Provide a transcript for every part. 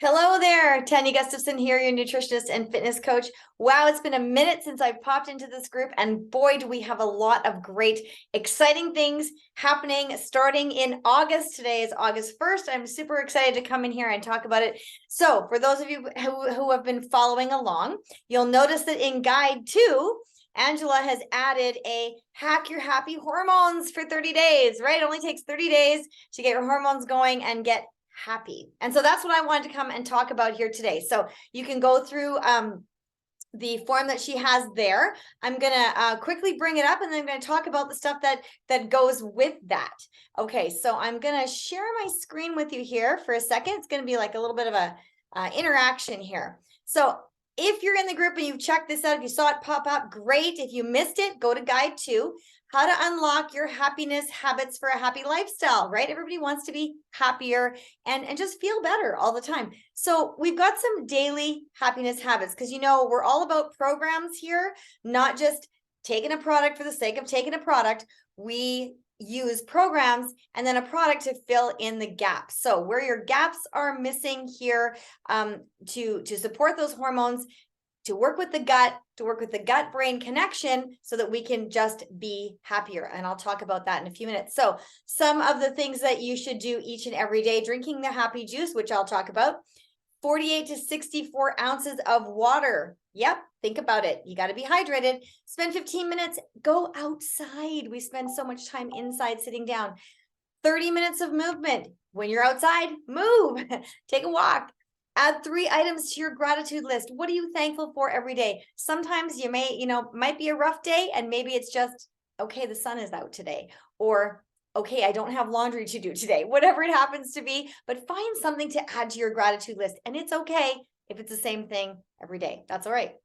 Hello there, Tanya Gustafson here, your nutritionist and fitness coach. Wow, it's been a minute since I've popped into this group, and boy, do we have a lot of great, exciting things happening starting in August. Today is August 1st. I'm super excited to come in here and talk about it. So for those of you who have been following along, you'll notice that in Guide 2, Angela has added a hack your happy hormones for 30 days, right? It only takes 30 days to get your hormones going and get happy. And so that's what I wanted to come and talk about here today. So you can go through the form that she has there. I'm going to quickly bring it up, and then I'm going to talk about the stuff that goes with that. Okay, so I'm going to share my screen with you here for a second. It's going to be like a little bit of a interaction here. So if you're in the group and you've checked this out, if you saw it pop up, great. If you missed it, go to Guide 2. How to unlock your happiness habits for a happy lifestyle, right? Everybody wants to be happier and just feel better all the time. So we've got some daily happiness habits because, we're all about programs here, not just taking a product for the sake of taking a product. We use programs and then a product to fill in the gaps. So where your gaps are missing here, to support those hormones, to work with the gut-brain connection so that we can just be happier. And I'll talk about that in a few minutes. So some of the things that you should do each and every day: drinking the happy juice, which I'll talk about, 48 to 64 ounces of water. Yep, think about it. You got to be hydrated. Spend 15 minutes, go outside. We spend so much time inside sitting down. 30 minutes of movement. When you're outside, move, take a walk. Add 3 items to your gratitude list. What are you thankful for every day? Sometimes you might be a rough day, and maybe it's just, okay, the sun is out today, or okay, I don't have laundry to do today, whatever it happens to be, but find something to add to your gratitude list. And it's okay if it's the same thing every day. That's all right.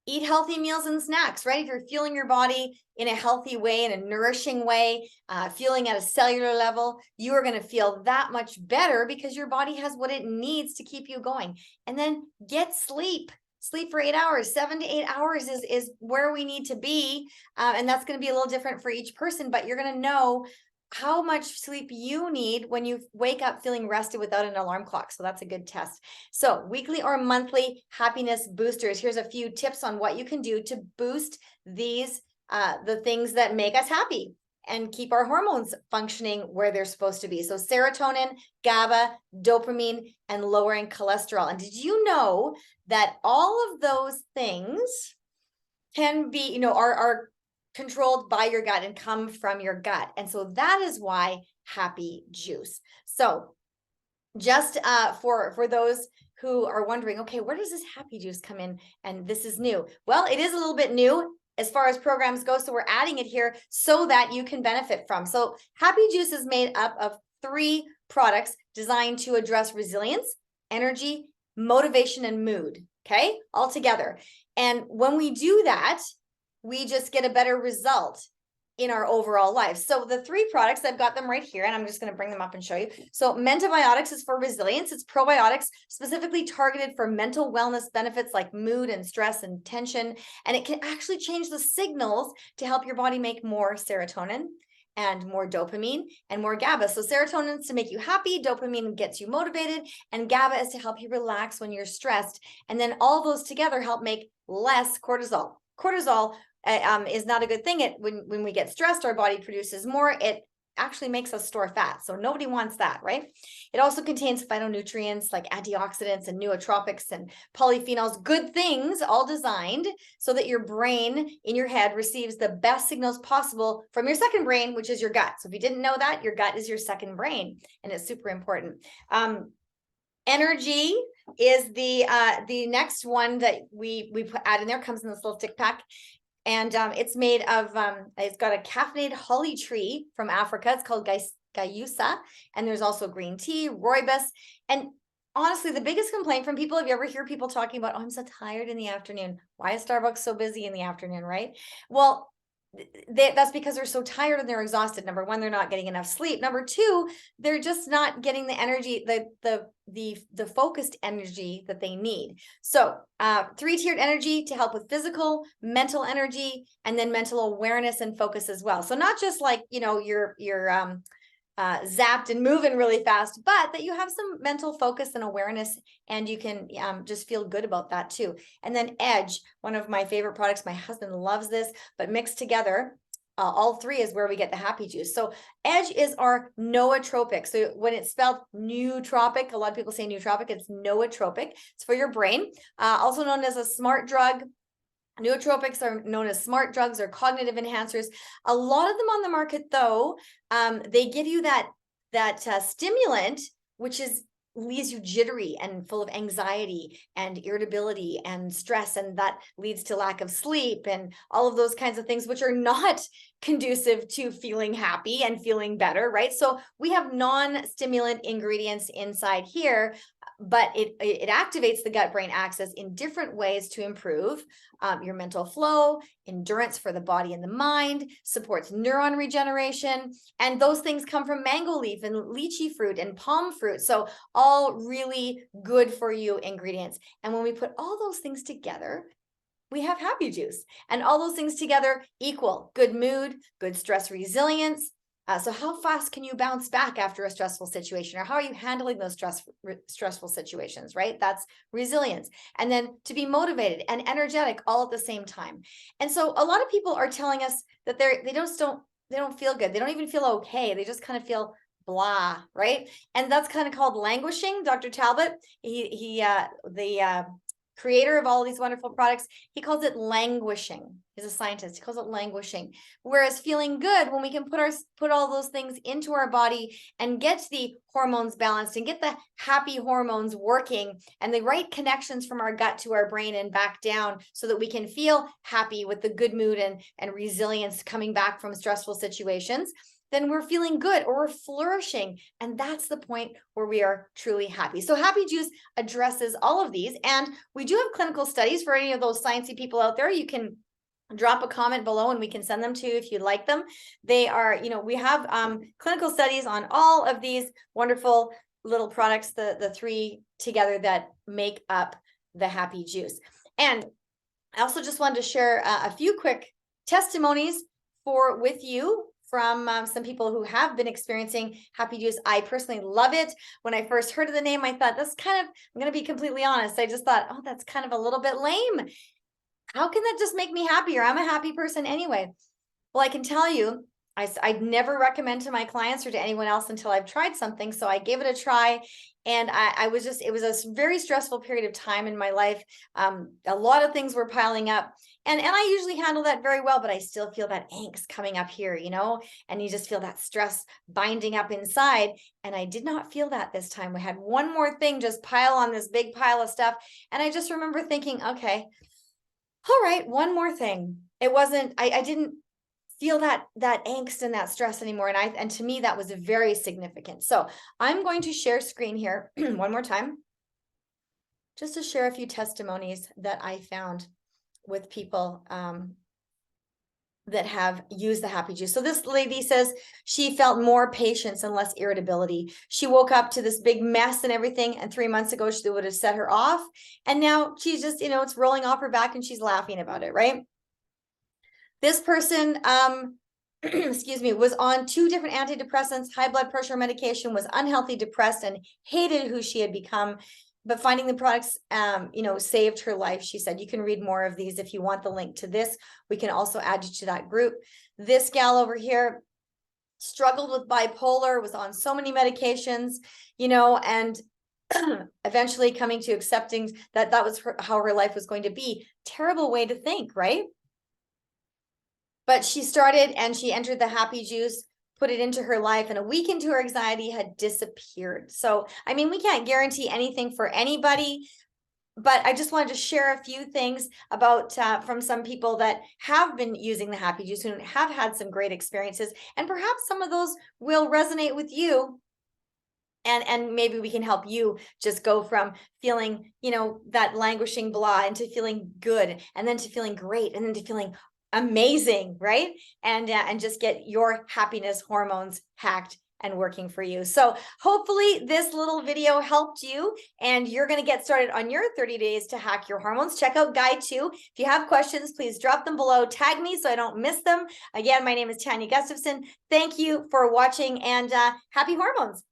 Eat healthy meals and snacks, right? If you're fueling your body in a healthy way, in a nourishing way, fueling at a cellular level, you are going to feel that much better because your body has what it needs to keep you going. And then get sleep. Sleep for 8 hours. 7 to 8 hours is where we need to be. And that's going to be a little different for each person, but you're going to know how much sleep you need when you wake up feeling rested without an alarm clock. So that's a good test. So weekly or monthly happiness boosters. Here's a few tips on what you can do to boost these, the things that make us happy and keep our hormones functioning where they're supposed to be. So serotonin, GABA, dopamine, and lowering cholesterol. And did you know that all of those things can be, are controlled by your gut and come from your gut? And so that is why happy juice. So just for those who are wondering, okay, where does this happy juice come in? And this is new. Well, it is a little bit new as far as programs go. So we're adding it here so that you can benefit from. So happy juice is made up of 3 products designed to address resilience, energy, motivation, and mood. Okay, all together. And when we do that, we just get a better result in our overall life. So the 3 products, I've got them right here, and I'm just going to bring them up and show you. So Mentabiotics is for resilience. It's probiotics specifically targeted for mental wellness benefits like mood and stress and tension. And it can actually change the signals to help your body make more serotonin and more dopamine and more GABA. So serotonin is to make you happy, dopamine gets you motivated, and GABA is to help you relax when you're stressed. And then all those together help make less cortisol. Cortisol is not a good thing. When we get stressed, our body produces more. It actually makes us store fat. So nobody wants that, right? It also contains phytonutrients like antioxidants and nootropics and polyphenols, good things, all designed so that your brain in your head receives the best signals possible from your second brain, which is your gut. So if you didn't know that, your gut is your second brain, and it's super important. Energy is the next one that we add in there. Comes in this little stick pack. And it's made of, it's got a caffeinated holly tree from Africa. It's called Guayusa. And there's also green tea, rooibos. And honestly, the biggest complaint from people, if you ever hear people talking about, oh, I'm so tired in the afternoon. Why is Starbucks so busy in the afternoon, right? Well, that's because they're so tired and they're exhausted. Number 1, they're not getting enough sleep. Number 2, they're just not getting the energy, the focused energy that they need. So 3-tiered energy to help with physical, mental energy, and then mental awareness and focus as well. So not just like, your zapped and moving really fast, but that you have some mental focus and awareness, and you can just feel good about that too. And then Edge, one of my favorite products, my husband loves this, but mixed together, all three is where we get the happy juice. So Edge is our nootropic. So when it's spelled nootropic, a lot of people say nootropic, it's nootropic. It's for your brain, also known as a smart drug. Nootropics are known as smart drugs or cognitive enhancers. A lot of them on the market, though, they give you that stimulant, which leaves you jittery and full of anxiety and irritability and stress, and that leads to lack of sleep and all of those kinds of things, which are not conducive to feeling happy and feeling better, right? So we have non-stimulant ingredients inside here, but it activates the gut-brain axis in different ways to improve your mental flow, endurance for the body and the mind, supports neuron regeneration, and those things come from mango leaf and lychee fruit and palm fruit. So all really good for you ingredients. And when we put all those things together, we have happy juice, and all those things together equal good mood, good stress resilience. So how fast can you bounce back after a stressful situation, or how are you handling those stressful situations, right? That's resilience. And then to be motivated and energetic all at the same time. And so a lot of people are telling us that they don't feel good. They don't even feel okay. They just kind of feel blah, right? And that's kind of called languishing. Dr. Talbot, the creator of all these wonderful products, he calls it languishing. He's a scientist. He calls it languishing. Whereas feeling good, when we can put all those things into our body and get the hormones balanced and get the happy hormones working and the right connections from our gut to our brain and back down, so that we can feel happy with the good mood and resilience coming back from stressful situations, then we're feeling good, or we're flourishing. And that's the point where we are truly happy. So Happy Juice addresses all of these. And we do have clinical studies for any of those sciencey people out there. You can drop a comment below and we can send them to you if you'd like them. They are, we have clinical studies on all of these wonderful little products, the three together that make up the Happy Juice. And I also just wanted to share a few quick testimonies with you from some people who have been experiencing Happy Juice. I personally love it. When I first heard of the name, I thought, I'm going to be completely honest. I just thought, oh, that's kind of a little bit lame. How can that just make me happier? I'm a happy person anyway. Well, I can tell you, I'd never recommend to my clients or to anyone else until I've tried something. So I gave it a try, and it was a very stressful period of time in my life. A lot of things were piling up, and I usually handle that very well, but I still feel that angst coming up here, and you just feel that stress binding up inside. And I did not feel that this time. We had one more thing just pile on this big pile of stuff. And I just remember thinking, okay, all right, one more thing. It wasn't, I didn't feel that angst and that stress anymore. And to me, that was very significant. So I'm going to share screen here one more time, just to share a few testimonies that I found with people that have used the Happy Juice. So this lady says she felt more patience and less irritability. She woke up to this big mess and everything, and 3 months ago she would have set her off, and now she's just, it's rolling off her back and she's laughing about it, right? This person, excuse me, was on 2 different antidepressants, high blood pressure medication, was unhealthy, depressed, and hated who she had become. But finding the products, saved her life. She said, you can read more of these if you want the link to this. We can also add you to that group. This gal over here struggled with bipolar, was on so many medications, and eventually coming to accepting that was how her life was going to be. Terrible way to think, right? But she started and she entered the Happy Juice, put it into her life, and a week into her anxiety had disappeared. So, we can't guarantee anything for anybody, but I just wanted to share a few things about from some people that have been using the Happy Juice and have had some great experiences, and perhaps some of those will resonate with you. And maybe we can help you just go from feeling, that languishing blah, into feeling good, and then to feeling great, and then to feeling amazing, right? And just get your happiness hormones hacked and working for you. So hopefully this little video helped you and you're going to get started on your 30 days to hack your hormones. Check out Guide 2. If you have questions, please drop them below. Tag me so I don't miss them. Again, my name is Tanya Gustafson. Thank you for watching and happy hormones.